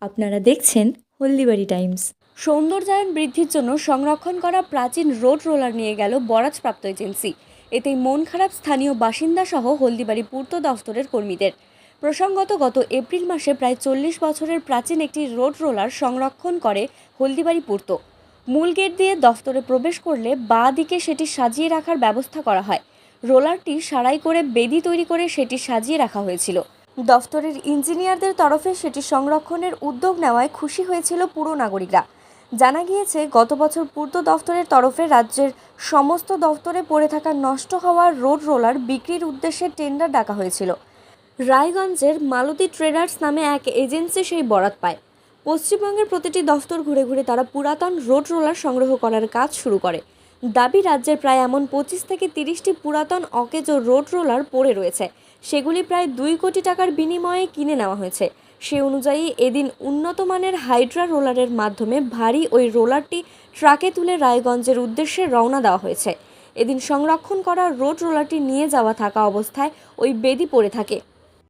আপনারা দেখছেন হলদিবাড়ি টাইমস। সৌন্দর্যায়ন বৃদ্ধির জন্য সংরক্ষণ করা প্রাচীন রোড রোলার নিয়ে গেল বরাজপ্রাপ্ত এজেন্সি। এতেই মন খারাপ স্থানীয় বাসিন্দা সহ হলদিবাড়ি পূর্ত দফতরের কর্মীদের। প্রসঙ্গত, গত এপ্রিল মাসে প্রায় 40 বছরের প্রাচীন একটি রোড রোলার সংরক্ষণ করে হলদিবাড়ি পূর্ত। মূল গেট দিয়ে দফতরে প্রবেশ করলে বাঁ দিকে সেটি সাজিয়ে রাখার ব্যবস্থা করা হয়। রোলারটি সারাই করে বেদি তৈরি করে সেটি সাজিয়ে রাখা হয়েছিল। দফতরের ইঞ্জিনিয়ারদের তরফে সেটি সংরক্ষণের উদ্যোগ নেওয়ায় খুশি হয়েছিল পুর নাগরিকরা। জানা গিয়েছে, গত বছর পূর্ত দফতরের তরফে রাজ্যের সমস্ত দফতরে পড়ে থাকা নষ্ট হওয়া রোড রোলার বিক্রির উদ্দেশ্যে টেন্ডার ডাকা হয়েছিল। রায়গঞ্জের মালতী ট্রেডার্স নামে এক এজেন্সি সেই বরাত পায়। পশ্চিমবঙ্গের প্রতিটি দফতর ঘুরে ঘুরে তারা পুরাতন রোড রোলার সংগ্রহ করার কাজ শুরু করে। দাবি, রাজ্যের প্রায় এমন 25 থেকে 30টি পুরাতন অকেজো রোড রোলার পড়ে রয়েছে। সেগুলি প্রায় 2 কোটি টাকার বিনিময়ে কিনে নেওয়া হয়েছে। সে অনুযায়ী এদিন উন্নত মানের হাইড্রা রোলারের মাধ্যমে ভারী ওই রোলারটি ট্রাকে তুলে রায়গঞ্জের উদ্দেশ্যে রওনা দেওয়া হয়েছে। এদিন সংরক্ষণ করা রোড রোলারটি নিয়ে যাওয়া থাকা অবস্থায় ওই বেদি পড়ে থাকে।